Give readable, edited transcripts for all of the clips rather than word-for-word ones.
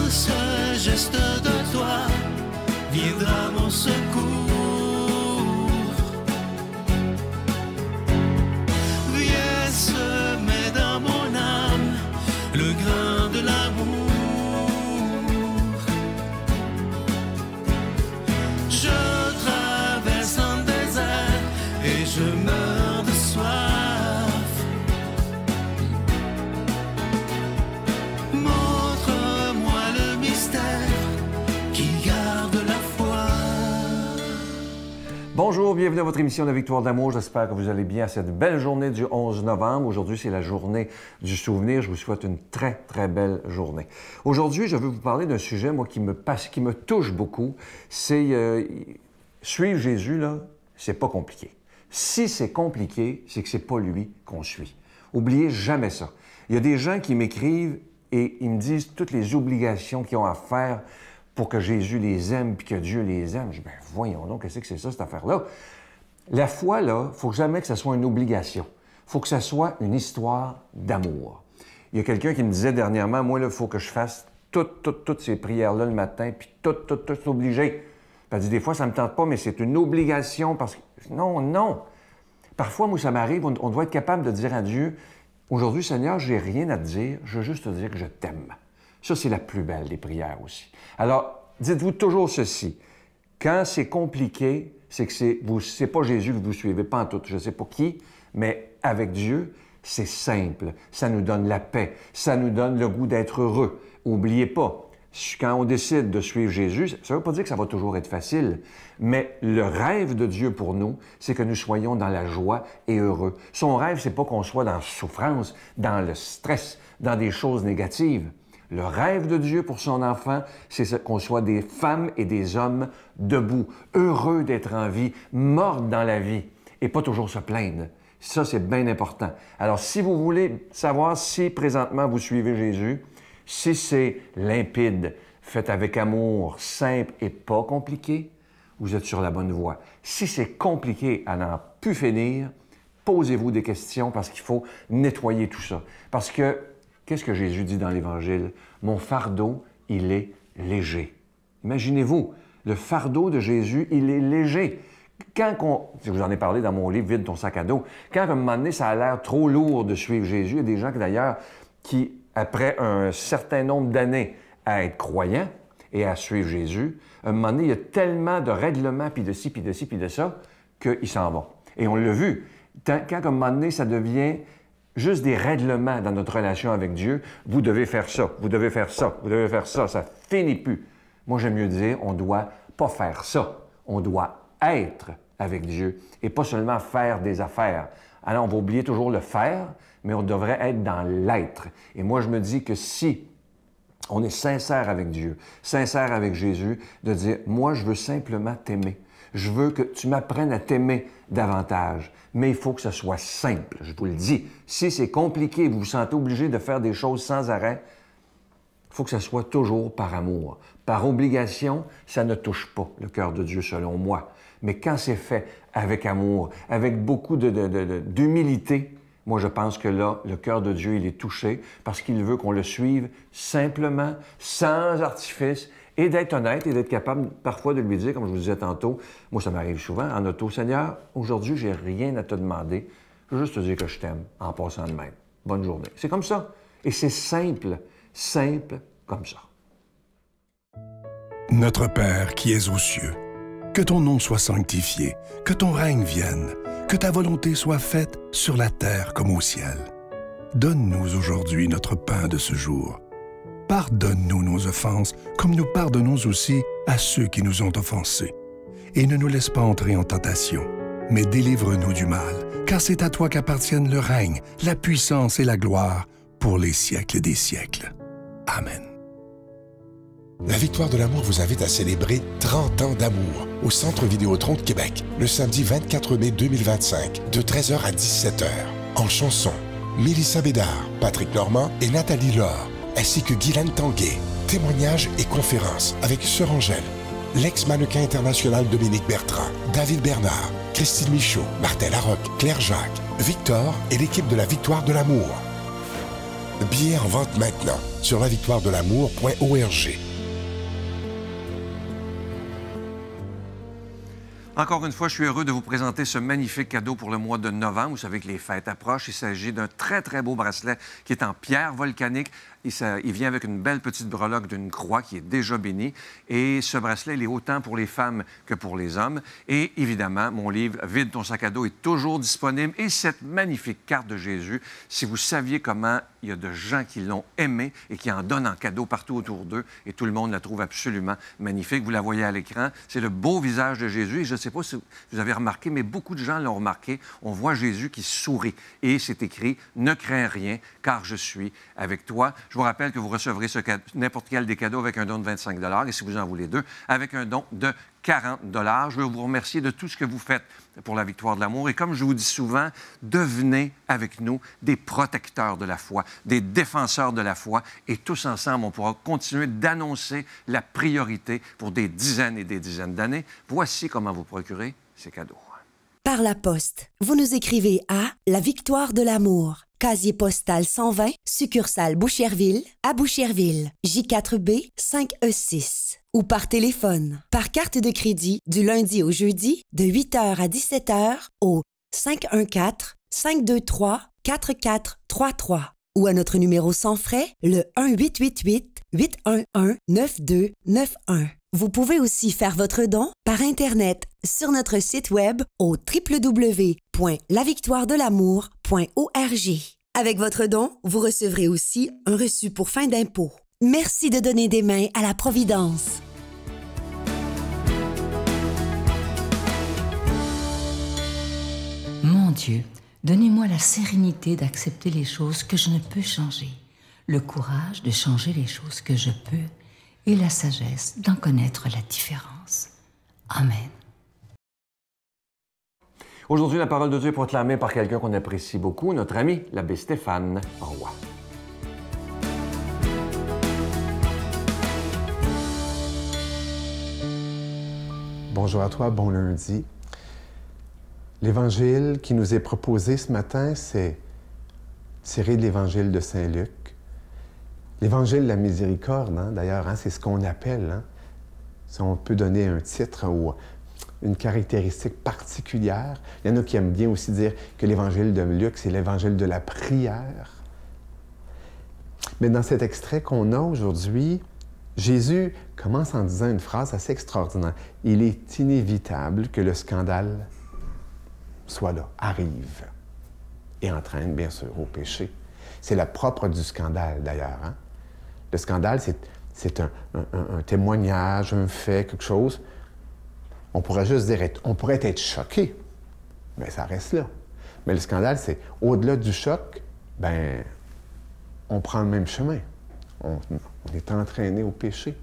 ce geste de toi viendra mon secours. Viens semer dans mon âme le grain de l'amour. Je traverse un désert et je meurs de soif. Montre-moi le mystère qui garde la foi. Bonjour, bienvenue à votre émission de Victoire d'amour. J'espère que vous allez bien à cette belle journée du 11 novembre. Aujourd'hui, c'est la journée du souvenir. Je vous souhaite une très, très belle journée. Aujourd'hui, je veux vous parler d'un sujet, moi, qui me touche beaucoup. C'est suivre Jésus, là, c'est pas compliqué. Si c'est compliqué, c'est que c'est pas lui qu'on suit. Oubliez jamais ça. Il y a des gens qui m'écrivent et ils me disent toutes les obligations qu'ils ont à faire pour que Jésus les aime puis que Dieu les aime. Je dis, ben voyons donc, qu'est-ce que c'est ça, cette affaire-là? La foi, là, il faut jamais que ça soit une obligation. Il faut que ça soit une histoire d'amour. Il y a quelqu'un qui me disait dernièrement, moi, là, il faut que je fasse toutes ces prières-là le matin, puis tout obligé. Elle dit, des fois, ça ne me tente pas, mais c'est une obligation parce que... Non. Parfois, moi, ça m'arrive, on doit être capable de dire à Dieu, aujourd'hui, Seigneur, j'ai rien à te dire, je veux juste te dire que je t'aime. Ça, c'est la plus belle des prières aussi. Alors, dites-vous toujours ceci. Quand c'est compliqué, c'est que c'est pas Jésus que vous suivez, pas en tout. Je ne sais pas qui, mais avec Dieu, c'est simple. Ça nous donne la paix. Ça nous donne le goût d'être heureux. N'oubliez pas, quand on décide de suivre Jésus, ça ne veut pas dire que ça va toujours être facile, mais le rêve de Dieu pour nous, c'est que nous soyons dans la joie et heureux. Son rêve, c'est pas qu'on soit dans la souffrance, dans le stress, dans des choses négatives. Le rêve de Dieu pour son enfant, c'est qu'on soit des femmes et des hommes debout, heureux d'être en vie, morts dans la vie, et pas toujours se plaindre. Ça, c'est bien important. Alors, si vous voulez savoir si présentement vous suivez Jésus, si c'est limpide, fait avec amour, simple et pas compliqué, vous êtes sur la bonne voie. Si c'est compliqué à n'en plus finir, posez-vous des questions parce qu'il faut nettoyer tout ça. Parce que, qu'est-ce que Jésus dit dans l'Évangile? Mon fardeau, il est léger. Imaginez-vous, le fardeau de Jésus, il est léger. Je vous en ai parlé dans mon livre « Vide ton sac à dos », quand à un moment donné, ça a l'air trop lourd de suivre Jésus, il y a des gens d'ailleurs qui, après un certain nombre d'années à être croyants et à suivre Jésus, à un moment donné, il y a tellement de règlements, puis de ci, puis de ci, puis de ça, qu'ils s'en vont. Et on l'a vu. Quand à un moment donné, ça devient juste des règlements dans notre relation avec Dieu, vous devez faire ça, vous devez faire ça, vous devez faire ça, ça finit plus. Moi, j'aime mieux dire, on ne doit pas faire ça, on doit être avec Dieu et pas seulement faire des affaires. Alors, on va oublier toujours le faire, mais on devrait être dans l'être. Et moi, je me dis que si on est sincère avec Dieu, sincère avec Jésus, de dire, moi, je veux simplement t'aimer. Je veux que tu m'apprennes à t'aimer davantage. Mais il faut que ce soit simple, je vous le dis. Si c'est compliqué, vous vous sentez obligé de faire des choses sans arrêt, il faut que ce soit toujours par amour. Par obligation, ça ne touche pas le cœur de Dieu, selon moi. Mais quand c'est fait avec amour, avec beaucoup d'humilité, moi, je pense que là, le cœur de Dieu, il est touché parce qu'il veut qu'on le suive simplement, sans artifice, et d'être honnête et d'être capable parfois de lui dire, comme je vous disais tantôt, moi, ça m'arrive souvent en auto, Seigneur, aujourd'hui, j'ai rien à te demander. Je veux juste te dire que je t'aime en passant de même. Bonne journée. C'est comme ça. Et c'est simple comme ça. Notre Père qui es aux cieux, que ton nom soit sanctifié, que ton règne vienne, que ta volonté soit faite sur la terre comme au ciel. Donne-nous aujourd'hui notre pain de ce jour. Pardonne-nous nos offenses, comme nous pardonnons aussi à ceux qui nous ont offensés. Et ne nous laisse pas entrer en tentation, mais délivre-nous du mal, car c'est à toi qu'appartiennent le règne, la puissance et la gloire pour les siècles des siècles. Amen. La Victoire de l'amour vous invite à célébrer 30 ans d'amour au Centre Vidéotron de Québec, le samedi 24 mai 2025, de 13h à 17h. En chanson, Mélissa Bédard, Patrick Normand et Nathalie Laure, ainsi que Guylaine Tanguay. Témoignages et conférences avec Sœur Angèle, l'ex-mannequin international Dominique Bertrand, David Bernard, Christine Michaud, Martin Larocque, Claire Jacques, Victor et l'équipe de la Victoire de l'amour. Billets en vente maintenant sur lavictoiredelamour.org. Encore une fois, je suis heureux de vous présenter ce magnifique cadeau pour le mois de novembre. Vous savez que les fêtes approchent. Il s'agit d'un très, très beau bracelet qui est en pierre volcanique. Il vient avec une belle petite breloque d'une croix qui est déjà bénie. Et ce bracelet, il est autant pour les femmes que pour les hommes. Et évidemment, mon livre « Vide ton sac à dos » est toujours disponible. Et cette magnifique carte de Jésus, si vous saviez comment il y a de gens qui l'ont aimé et qui en donnent en cadeau partout autour d'eux, et tout le monde la trouve absolument magnifique. Vous la voyez à l'écran. C'est le beau visage de Jésus. Et je ne sais pas si vous avez remarqué, mais beaucoup de gens l'ont remarqué. On voit Jésus qui sourit. Et c'est écrit « Ne crains rien, car je suis avec toi ». Je vous rappelle que vous recevrez n'importe quel des cadeaux avec un don de 25 $, et si vous en voulez deux, avec un don de 40 $. Je veux vous remercier de tout ce que vous faites pour la victoire de l'amour. Et comme je vous dis souvent, devenez avec nous des protecteurs de la foi, des défenseurs de la foi. Et tous ensemble, on pourra continuer d'annoncer la priorité pour des dizaines et des dizaines d'années. Voici comment vous procurer ces cadeaux. Par la poste, vous nous écrivez à La Victoire de l'amour, casier postal 120, succursale Boucherville, à Boucherville, J4B 5E6. Ou par téléphone, par carte de crédit, du lundi au jeudi, de 8h à 17h, au 514-523-4433. Ou à notre numéro sans frais, le 1-888-811-9291. Vous pouvez aussi faire votre don par Internet sur notre site web au www.lavictoiredelamour.org. Avec votre don, vous recevrez aussi un reçu pour fin d'impôt. Merci de donner des mains à la Providence. Mon Dieu, donnez-moi la sérénité d'accepter les choses que je ne peux changer, le courage de changer les choses que je peux et la sagesse d'en connaître la différence. Amen. Aujourd'hui, la parole de Dieu est proclamée par quelqu'un qu'on apprécie beaucoup, notre ami, l'abbé Stéphane Roy. Bonjour à toi, bon lundi. L'évangile qui nous est proposé ce matin, c'est tiré de l'évangile de Saint Luc. L'évangile de la miséricorde, d'ailleurs, c'est ce qu'on appelle, si on peut donner un titre ou une caractéristique particulière. Il y en a qui aiment bien aussi dire que l'évangile de Luc, c'est l'évangile de la prière. Mais dans cet extrait qu'on a aujourd'hui, Jésus commence en disant une phrase assez extraordinaire. Il est inévitable que le scandale soit là, arrive, et entraîne, bien sûr, au péché. C'est le propre du scandale, d'ailleurs. Le scandale, c'est un témoignage, un fait, quelque chose. On pourrait juste dire, on pourrait être choqué, mais ça reste là. Mais le scandale, c'est au-delà du choc, on prend le même chemin. On est entraîné au péché.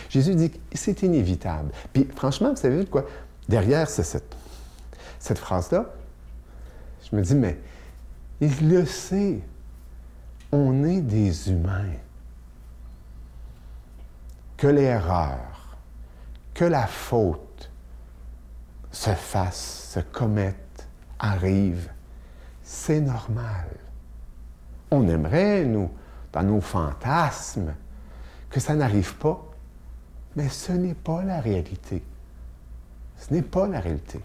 Jésus dit que c'est inévitable. Puis franchement, vous savez quoi? Derrière cette phrase-là, je me dis, mais il le sait. On est des humains. Que l'erreur, que la faute se fasse, se commette, arrive, c'est normal. On aimerait, nous, dans nos fantasmes, que ça n'arrive pas, mais ce n'est pas la réalité. Ce n'est pas la réalité.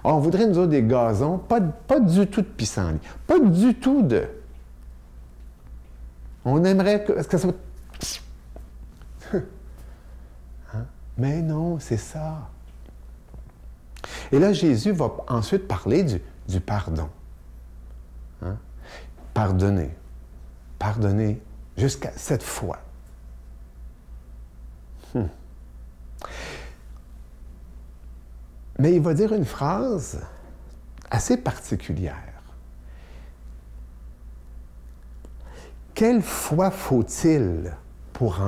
On voudrait, nous autres, des gazons, pas du tout de pissenlit, pas du tout de... On aimerait que ça soit... Mais non, c'est ça. Et là, Jésus va ensuite parler du pardon. Pardonner. Pardonner jusqu'à 7 fois. Mais il va dire une phrase assez particulière. Quelle foi faut-il pour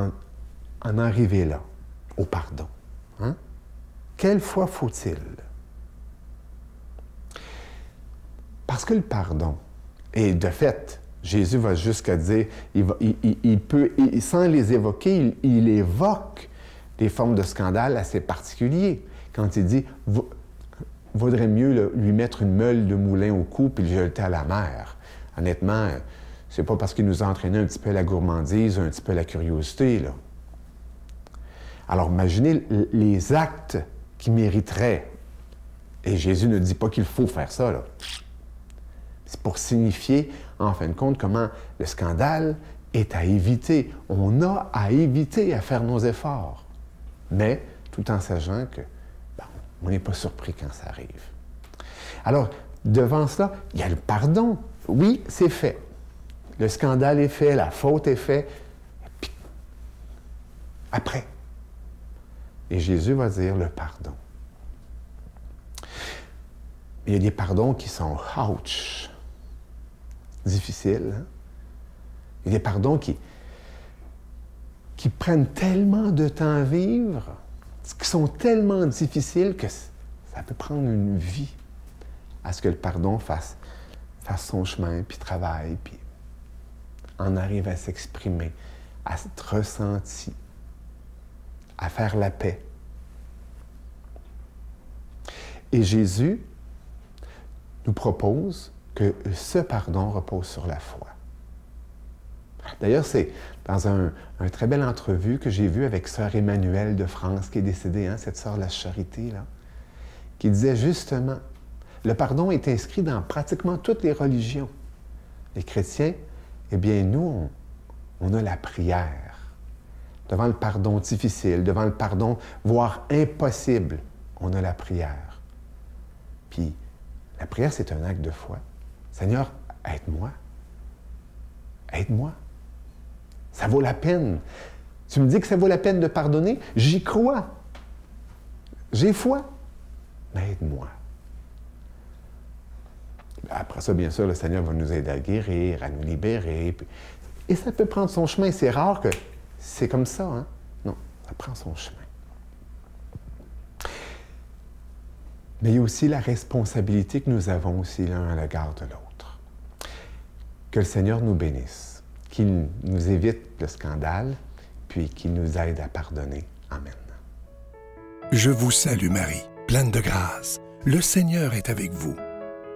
en arriver là, au pardon? Quelle foi faut-il? Parce que le pardon, et de fait, Jésus va jusqu'à dire, il peut, sans les évoquer, il évoque des formes de scandale assez particuliers. Quand il dit, vaudrait mieux lui mettre une meule de moulin au cou puis le jeter à la mer. Honnêtement, c'est pas parce qu'il nous a entraînés un petit peu à la gourmandise, un petit peu à la curiosité, là. Alors, imaginez les actes qui mériteraient. Et Jésus ne dit pas qu'il faut faire ça, là. C'est pour signifier, en fin de compte, comment le scandale est à éviter. On a à éviter à faire nos efforts. Mais, tout en sachant que, bon, on n'est pas surpris quand ça arrive. Alors, devant cela, il y a le pardon. Oui, c'est fait. Le scandale est fait, la faute est faite. Puis, après. Et Jésus va dire le pardon. Il y a des pardons qui sont ouch, difficiles. Hein? Il y a des pardons qui prennent tellement de temps à vivre, qui sont tellement difficiles que ça peut prendre une vie à ce que le pardon fasse son chemin, puis travaille, puis en arrive à s'exprimer, à être ressenti, à faire la paix. Et Jésus nous propose que ce pardon repose sur la foi. D'ailleurs, c'est dans un très belle entrevue que j'ai vue avec sœur Emmanuelle de France, qui est décédée, hein, cette sœur de la Charité, là, qui disait justement, le pardon est inscrit dans pratiquement toutes les religions. Les chrétiens, eh bien, nous, on a la prière. Devant le pardon difficile, devant le pardon, voire impossible, on a la prière. Puis, la prière, c'est un acte de foi. Seigneur, aide-moi. Aide-moi. Ça vaut la peine. Tu me dis que ça vaut la peine de pardonner? J'y crois. J'ai foi. Mais aide-moi. Après ça, bien sûr, le Seigneur va nous aider à guérir, à nous libérer. Et ça peut prendre son chemin. C'est rare que c'est comme ça, hein? Non, ça prend son chemin. Mais il y a aussi la responsabilité que nous avons aussi l'un à l'égard de l'autre. Que le Seigneur nous bénisse, qu'il nous évite le scandale, puis qu'il nous aide à pardonner. Amen. Je vous salue Marie, pleine de grâce. Le Seigneur est avec vous.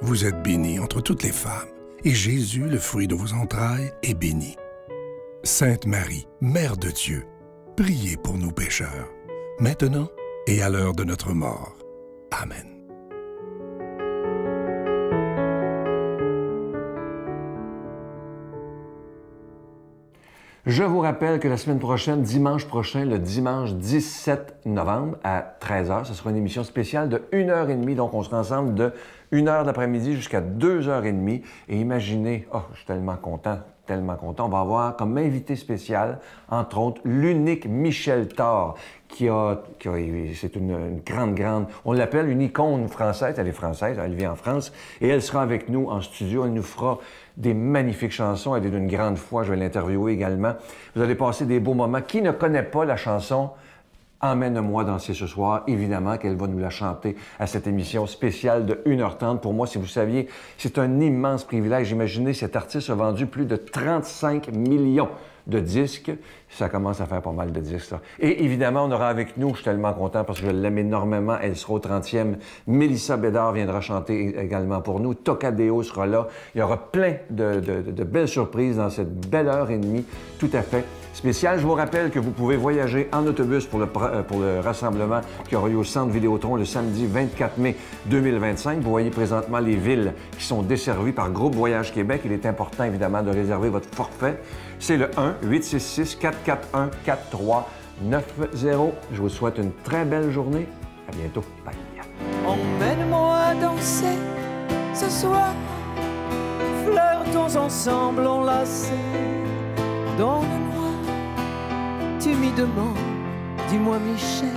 Vous êtes bénie entre toutes les femmes, et Jésus, le fruit de vos entrailles, est béni. Sainte Marie, Mère de Dieu, priez pour nous pécheurs, maintenant et à l'heure de notre mort. Amen. Je vous rappelle que la semaine prochaine, dimanche prochain, le dimanche 17 novembre à 13h, ce sera une émission spéciale de 1h30. Donc, on sera ensemble de 1h d'après-midi jusqu'à 2h30. Et imaginez, oh, je suis tellement content. On va avoir comme invité spécial, entre autres, l'unique Michel Thor, c'est une grande, on l'appelle une icône française, elle est française, elle vit en France, et elle sera avec nous en studio, elle nous fera des magnifiques chansons, elle est d'une grande foi, je vais l'interviewer également. Vous allez passer des beaux moments. Qui ne connaît pas la chanson « Emmène-moi danser ce soir », évidemment qu'elle va nous la chanter à cette émission spéciale de 1h30. Pour moi, si vous saviez, c'est un immense privilège. Imaginez, cet artiste a vendu plus de 35 millions de disques. Ça commence à faire pas mal de disques, ça. Et évidemment, on aura avec nous, je suis tellement content parce que je l'aime énormément, elle sera au 30e. Mélissa Bédard viendra chanter également pour nous. Tocadéo sera là. Il y aura plein de belles surprises dans cette belle heure et demie, tout à fait spéciale. Je vous rappelle que vous pouvez voyager en autobus pour le rassemblement qui aura lieu au Centre Vidéotron le samedi 24 mai 2025. Vous voyez présentement les villes qui sont desservies par Groupe Voyage Québec. Il est important, évidemment, de réserver votre forfait. C'est le 1-866-441-4390. Je vous souhaite une très belle journée. À bientôt. Bye. Emmène-moi danser ce soir. Flirtons ensemble enlacés dans le noir. Timidement, dis-moi Michel,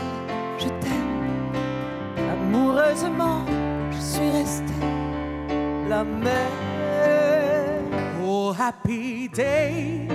je t'aime. Amoureusement, je suis restée la même. Oh, happy day.